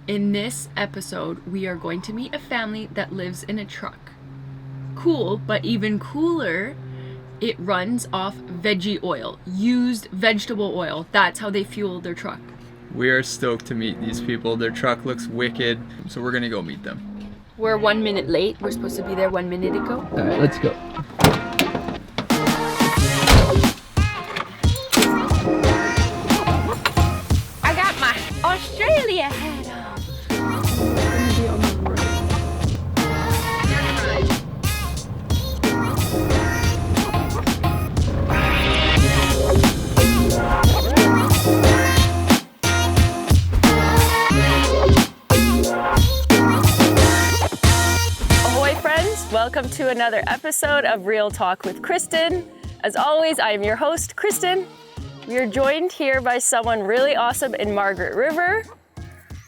In this episode, we are going to meet a family that lives in a truck. Cool, but even cooler, it runs off veggie oil, used vegetable oil. That's how they fuel their truck. We are stoked to meet these people. Their truck looks wicked, so we're gonna go meet them. We're 1 minute late. We're supposed to be there 1 minute ago. All right, let's go. I got my Australia hat on. Welcome to another episode of Real Talk with Kristen. As always, I am your host, Kristen. We are joined here by someone really awesome in Margaret River.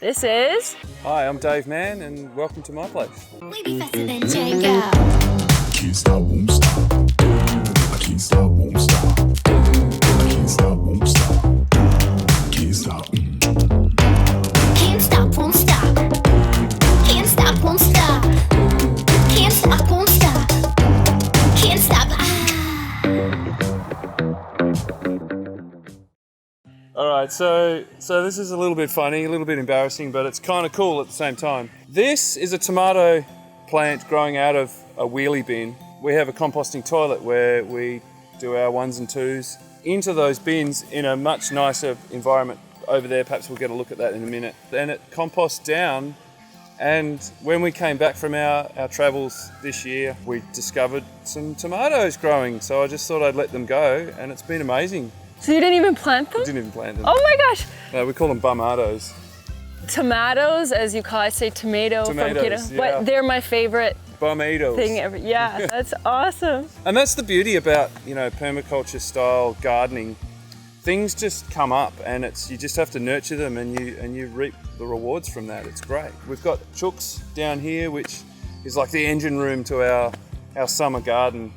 This is... Hi, I'm Dave Mann, and welcome to my place. We be faster than Jacob. Can't stop, won't stop. I can't stop, won't stop. I can't stop, won't stop. Can't stop. Can't stop, won't stop. Can't stop, won't stop. Can't stop, won't stop. Can't stop. All right, so this is a little bit funny, a little bit embarrassing, but it's kind of cool at the same time. This is a tomato plant growing out of a wheelie bin. We have a composting toilet where we do our ones and twos into those bins in a much nicer environment over there. Perhaps we'll get a look at that in a minute. Then it composts down. And when we came back from our travels this year, we discovered some tomatoes growing. So I just thought I'd let them go, and it's been amazing. So you didn't even plant them? We didn't even plant them. Oh my gosh! No, we call them bumatos. Tomatoes, as you call it, say tomato from Tomatoes, keto. yeah. But they're my favorite Bumatos. thing ever. Yeah, that's awesome. And that's the beauty about, permaculture style gardening. Things just come up, and you just have to nurture them, and you reap the rewards from that. It's great. We've got chooks down here, which is like the engine room to our summer garden.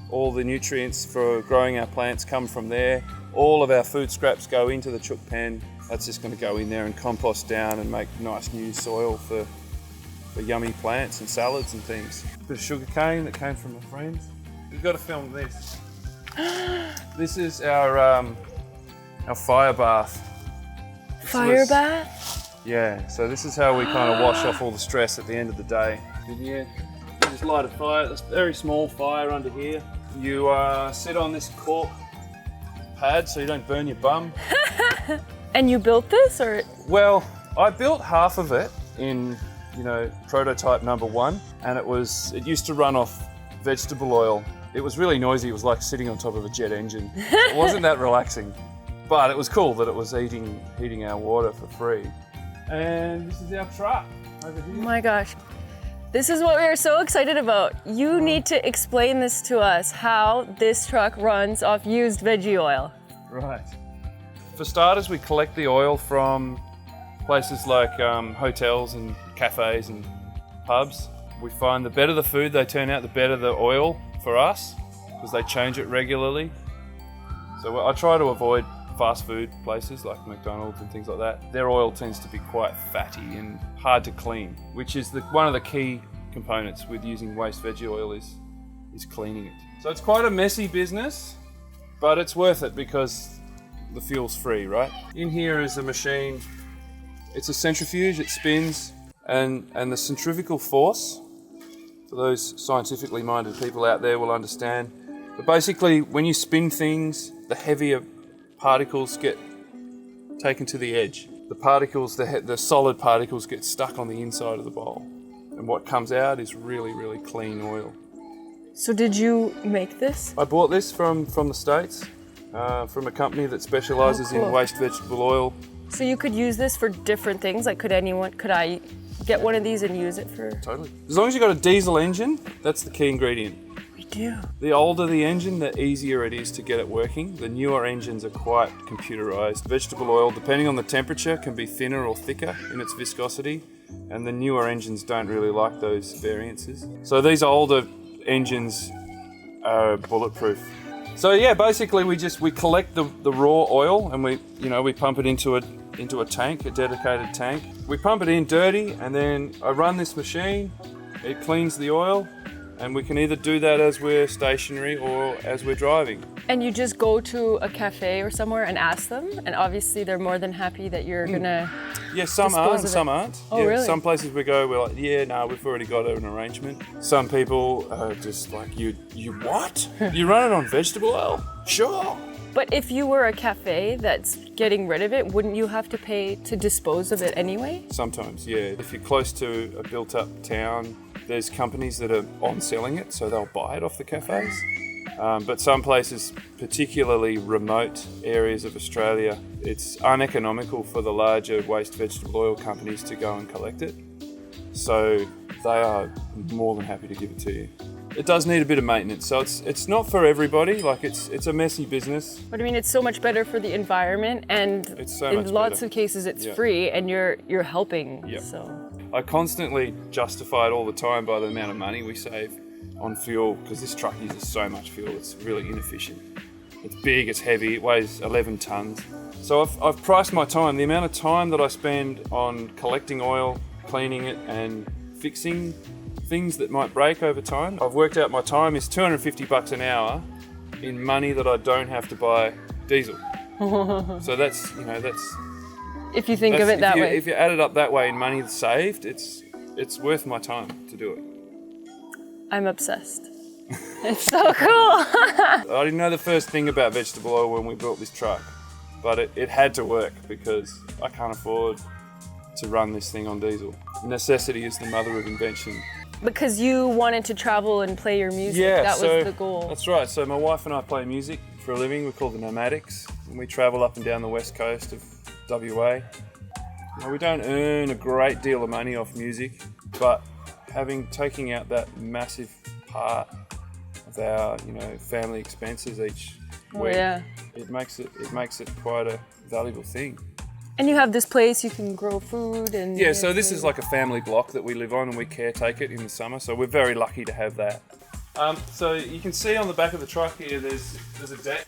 All the nutrients for growing our plants come from there. All of our food scraps go into the chook pen. That's just going to go in there and compost down and make nice new soil for yummy plants and salads and things. A bit of sugar cane that came from a friend. We've got to film this. This is our fire bath. Fire bath? Yeah, so this is how we kind of wash off all the stress at the end of the day. In here, you just light a fire. It's a very small fire under here. You sit on this cork pad so you don't burn your bum. And you built this, or? Well, I built half of it in, prototype number 1, and it used to run off vegetable oil. It was really noisy. It was like sitting on top of a jet engine. It wasn't that relaxing. But it was cool that it was heating our water for free. And this is our truck over here. Oh my gosh. This is what we are so excited about. You need to explain this to us, how this truck runs off used veggie oil. Right. For starters, we collect the oil from places like hotels and cafes and pubs. We find the better the food they turn out, the better the oil for us, because they change it regularly. So I try to avoid fast food places like McDonald's and things like that. Their oil tends to be quite fatty and hard to clean, which is one of the key components with using waste veggie oil is cleaning it. So it's quite a messy business, but it's worth it because the fuel's free, right? In here is a machine. It's a centrifuge, it spins, and the centrifugal force, for those scientifically minded people out there will understand. But basically, when you spin things, the heavier particles get taken to the edge. The particles, the solid particles get stuck on the inside of the bowl. And what comes out is really, really clean oil. So did you make this? I bought this from the States, from a company that specialises in waste vegetable oil. So you could use this for different things? Like could I get one of these and use it for? Totally. As long as you've got a diesel engine, that's the key ingredient. We do. The older the engine, the easier it is to get it working. The newer engines are quite computerized. Vegetable oil, depending on the temperature, can be thinner or thicker in its viscosity, and the newer engines don't really like those variances. So these older engines are bulletproof. So yeah, basically we collect the raw oil and we pump it into into a tank, a dedicated tank. We pump it in dirty, and then I run this machine. It cleans the oil, and we can either do that as we're stationary or as we're driving. And you just go to a cafe or somewhere and ask them, and obviously they're more than happy that you're gonna. Yeah, some dispose are of and some it. aren't. Oh, yeah, really? Some places we go, we're like, yeah, no, we've already got an arrangement. Some people are just like, you what? You run it on vegetable oil? Sure. But if you were a cafe that's getting rid of it, wouldn't you have to pay to dispose of it anyway? Sometimes, yeah. If you're close to a built-up town, there's companies that are on selling it, so they'll buy it off the cafes. But some places, particularly remote areas of Australia, it's uneconomical for the larger waste vegetable oil companies to go and collect it. So they are more than happy to give it to you. It does need a bit of maintenance, so it's not for everybody. Like it's a messy business. But I mean, it's so much better for the environment, and It's so in much lots better. of cases, it's Yeah. free, and you're helping. Yeah. So I constantly justify it all the time by the amount of money we save on fuel, because this truck uses so much fuel. It's really inefficient. It's big, it's heavy, it weighs 11 tons. So I've priced my time, the amount of time that I spend on collecting oil, cleaning it, and fixing things that might break over time. I've worked out my time is $250 an hour in money that I don't have to buy diesel. So that's, if you think of it that way, if you add it up that way in money saved, it's worth my time to do it. I'm obsessed. It's so cool. I didn't know the first thing about vegetable oil when we built this truck, but it had to work because I can't afford to run this thing on diesel. Necessity is the mother of invention. Because you wanted to travel and play your music. Yeah, that so was the goal. That's right. So my wife and I play music for a living. We're called the Nomadics, and we travel up and down the west coast of WA. Now, we don't earn a great deal of money off music, but taking out that massive part of our family expenses each week, yeah. it makes it quite a valuable thing. And you have this place you can grow food and. Yeah, so this is like a family block that we live on, and we caretake it in the summer. So we're very lucky to have that. So you can see on the back of the truck here, there's a deck.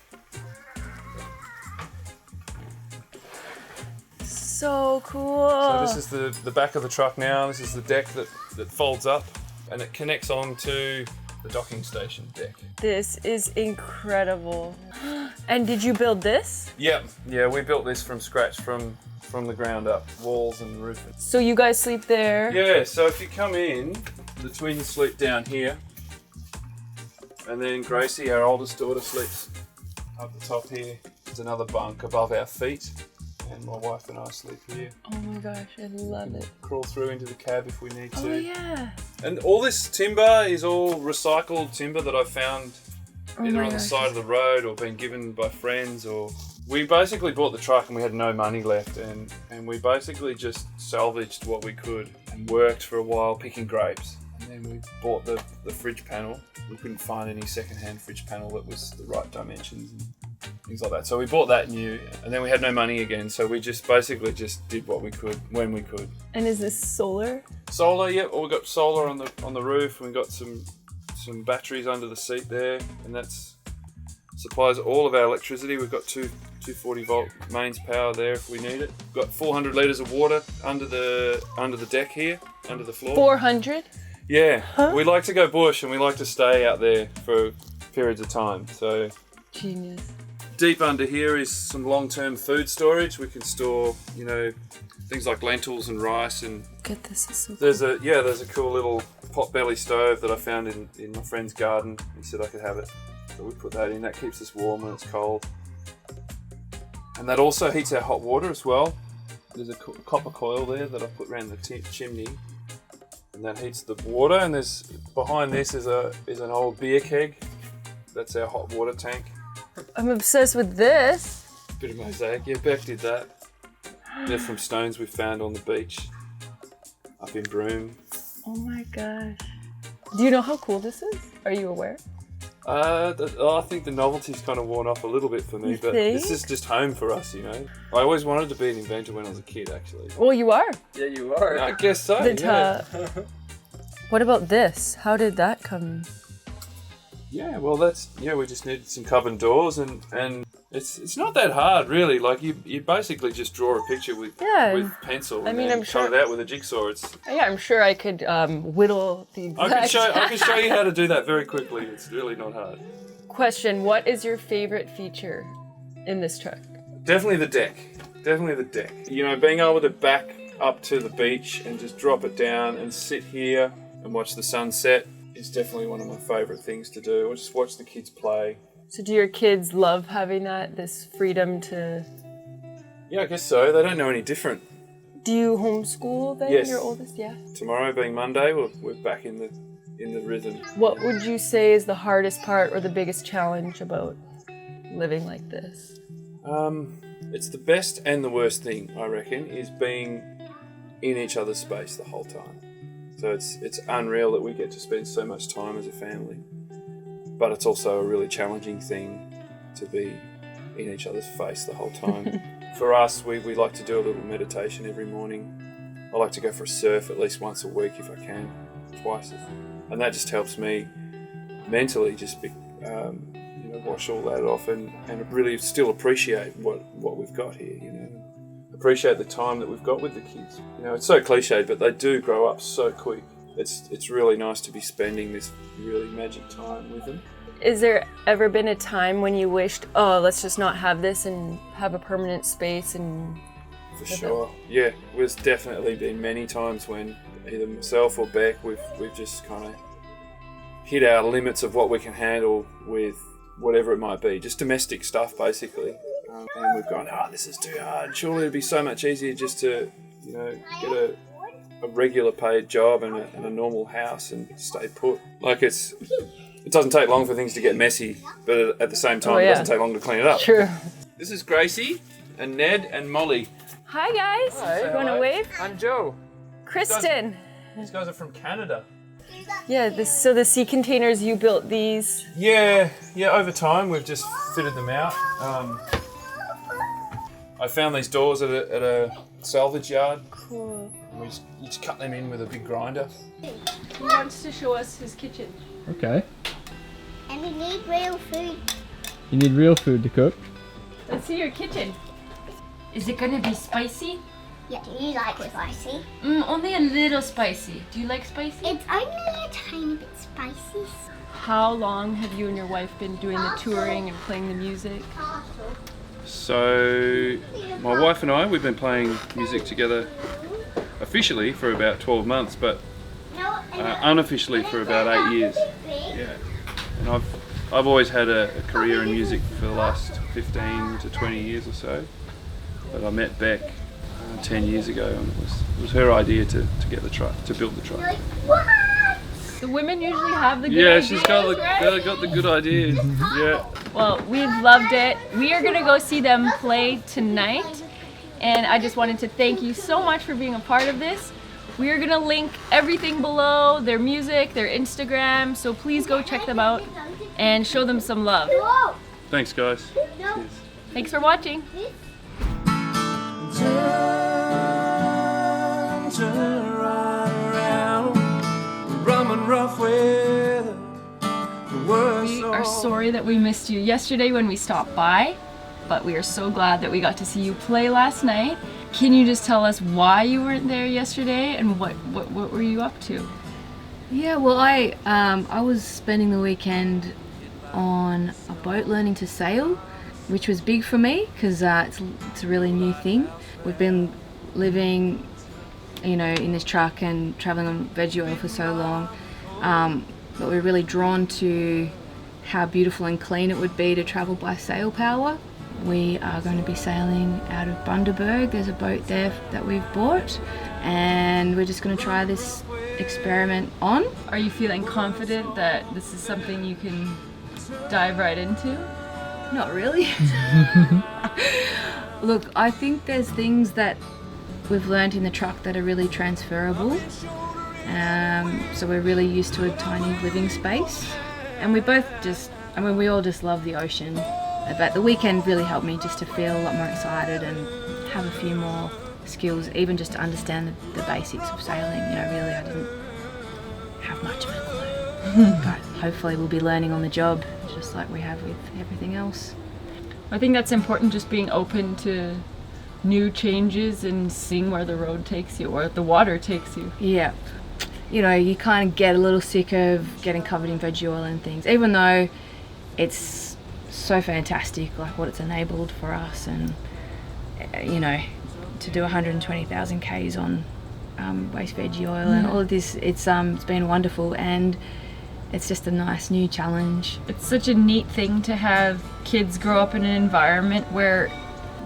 So cool. So this is the back of the truck now. This is the deck that folds up, and it connects on to the docking station deck. This is incredible. And did you build this? Yeah, we built this from scratch, from the ground up, walls and roof. So you guys sleep there? Yeah, so if you come in, the twins sleep down here, and then Gracie, our oldest daughter, sleeps up the top here. There's another bunk above our feet, and my wife and I sleep here. Oh my gosh, I love it. Crawl through into the cab if we need to. Oh yeah. And all this timber is all recycled timber that I found either my on the gosh. side of the road or been given by friends. Or we basically bought the truck and we had no money left, and we basically just salvaged what we could and worked for a while picking grapes. And then we bought the fridge panel. We couldn't find any second-hand fridge panel that was the right dimensions and things like that. So we bought that new, and then we had no money again. So we just basically did what we could when we could. And is this solar? Solar, yep. Well, we got solar on the roof. We got some batteries under the seat there, and that's supplies all of our electricity. We've got 240 volt mains power there if we need it. We've got 400 litres of water under the deck here, under the floor. 400? Yeah, we like to go bush and we like to stay out there for periods of time. So Genius. deep under here is some long-term food storage. We can store, things like lentils and rice, and Get this is so cool. there's a cool little pot-belly stove that I found in my friend's garden. He said I could have it, so we put that in. That keeps us warm when it's cold, and that also heats our hot water as well. There's a copper coil there that I put around the chimney, and that heats the water. And behind this is an old beer keg. That's our hot water tank. I'm obsessed with this. Bit of mosaic. Yeah, Beck did that. They're from stones we found on the beach up in Broome. Oh my gosh. Do you know how cool this is? Are you aware? I think the novelty's kind of worn off a little bit for me, You but think? this is just home for us, I always wanted to be an inventor when I was a kid, actually. Well, you are. Yeah, you are. I guess so, The yeah. What about this? How did that come? Yeah, well, we just needed some cupboard doors, and It's not that hard, really. Like you basically just draw a picture with pencil. I And mean, then I'm sure- cut it out with a jigsaw. I'm sure I could whittle the exact... I can show you how to do that very quickly. It's really not hard. Question, what is your favorite feature in this truck? Definitely the deck. You know, being able to back up to the beach and just drop it down and sit here and watch the sunset is definitely one of my favourite things to do. Or just watch the kids play. So do your kids love having this freedom to... Yeah, I guess so. They don't know any different. Do you homeschool then, Yes. your oldest? Yeah. Tomorrow being Monday, we're back in the rhythm. What would you say is the hardest part or the biggest challenge about living like this? It's the best and the worst thing, I reckon, is being in each other's space the whole time. So it's unreal that we get to spend so much time as a family. But it's also a really challenging thing to be in each other's face the whole time. For us, we like to do a little meditation every morning. I like to go for a surf at least once a week if I can, twice. And that just helps me mentally just wash all that off and really still appreciate what we've got here, you know. Appreciate the time that we've got with the kids. You know, it's so cliched, but they do grow up so quick. It's really nice to be spending this really magic time with them. Is there ever been a time when you wished, oh, let's just not have this and have a permanent space and... For sure. Yeah, there's definitely been many times when either myself or Beck, we've just kind of hit our limits of what we can handle with whatever it might be, just domestic stuff basically. And we've gone, this is too hard. Surely it'd be so much easier just to, you know, get a regular paid job and a normal house and stay put. Like it doesn't take long for things to get messy, but at the same time, It doesn't take long to clean it up. True. This is Gracie and Ned and Molly. Hi guys. You want to wave? I'm Joe. Kristen. These guys are from Canada. Yeah, so the sea containers, you built these? Yeah, over time we've just fitted them out. I found these doors at a salvage yard. Cool. You just cut them in with a big grinder. He wants to show us his kitchen. Okay. And we need real food. You need real food to cook. Let's see your kitchen. Is it gonna be spicy? Yeah, do you like spicy? Only a little spicy. Do you like spicy? It's only a tiny bit spicy. How long have you and your wife been doing the touring and playing the music? So, my wife and I, we've been playing music together officially for about 12 months, but unofficially for about 8 years. Yeah, and I've always had a career in music for the last 15 to 20 years or so. But I met Beck 10 years ago, and it was her idea to get the truck, to build the truck. The women usually have the good Yeah, ideas, she's got right? got the good ideas. Yeah. Well, we've loved it. We are gonna go see them play tonight, and I just wanted to thank you so much for being a part of this. We are gonna link everything below, their music, their Instagram, so please go check them out and show them some love. Thanks, guys. Cheers. Thanks for watching. We are sorry that we missed you yesterday when we stopped by, but we are so glad that we got to see you play last night. Can you just tell us why you weren't there yesterday and what were you up to? Yeah, well, I was spending the weekend on a boat learning to sail, which was big for me because it's a really new thing. We've been living, you know, in this truck and traveling on veggie oil for so long, but we're really drawn to how beautiful and clean it would be to travel by sail power. We are going to be sailing out of Bundaberg. There's a boat there that we've bought, and we're just going to try this experiment on. Are you feeling confident that this is something you can dive right into? Not really. Look, I think there's things that we've learned in the truck that are really transferable. So we're really used to a tiny living space. And we all just love the ocean. But the weekend really helped me just to feel a lot more excited and have a few more skills, even just to understand the basics of sailing. You know, really I didn't have much of a clue. But hopefully we'll be learning on the job, just like we have with everything else. I think that's important, just being open to new changes and seeing where the road takes you or the water takes you. Yeah. You know, you kind of get a little sick of getting covered in veggie oil and things, even though it's so fantastic, like what it's enabled for us, and you know, to do 120,000 Ks on waste veggie oil and all of this, it's been wonderful, and it's just a nice new challenge. It's such a neat thing to have kids grow up in an environment where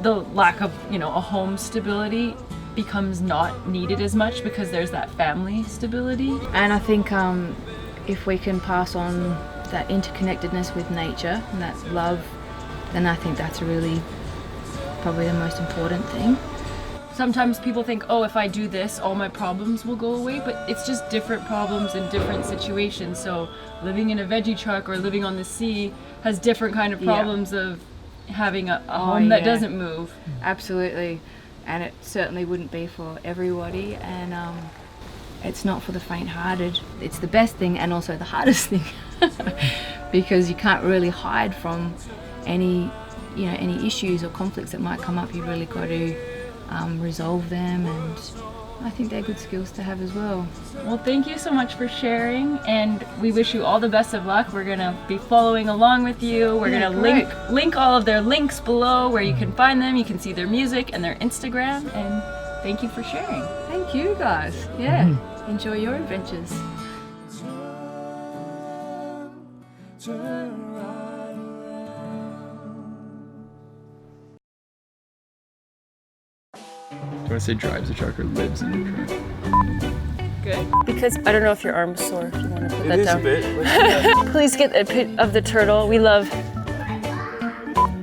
the lack of, you know, a home stability becomes not needed as much because there's that family stability. And I think if we can pass on that interconnectedness with nature and that love, then I think that's really probably the most important thing. Sometimes people think, oh, if I do this, all my problems will go away, but it's just different problems in different situations. So living in a veggie truck or living on the sea has different kind of problems of having a home that doesn't move. Absolutely. And it certainly wouldn't be for everybody, and it's not for the faint-hearted. It's the best thing and also the hardest thing because you can't really hide from any issues or conflicts that might come up. You've really got to resolve them, and I think they're good skills to have as well. Well, thank you so much for sharing, and we wish you all the best of luck. We're gonna be following along with you. We're gonna link all of their links below where you can find them. You can see their music and their Instagram, and thank you for sharing. Thank you guys. Yeah. Enjoy your adventures. Do you want to say drives a truck or lives in a truck? Good. Because I don't know if your arm's sore, if you want to put that It is down. a bit. Please get a pic of the turtle. We love.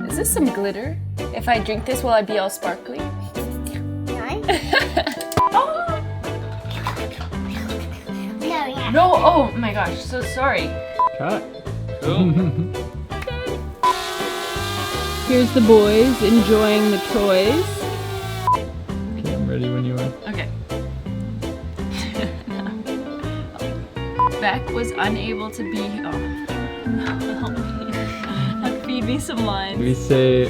Is this some glitter? If I drink this, will I be all sparkly? No? No, yeah. No, oh my gosh, so sorry. Cut. Cool. Here's the boys enjoying the toys. Okay, I'm ready when you are. Okay. Beck was unable to be. Oh, help me. Feed me some lines. We say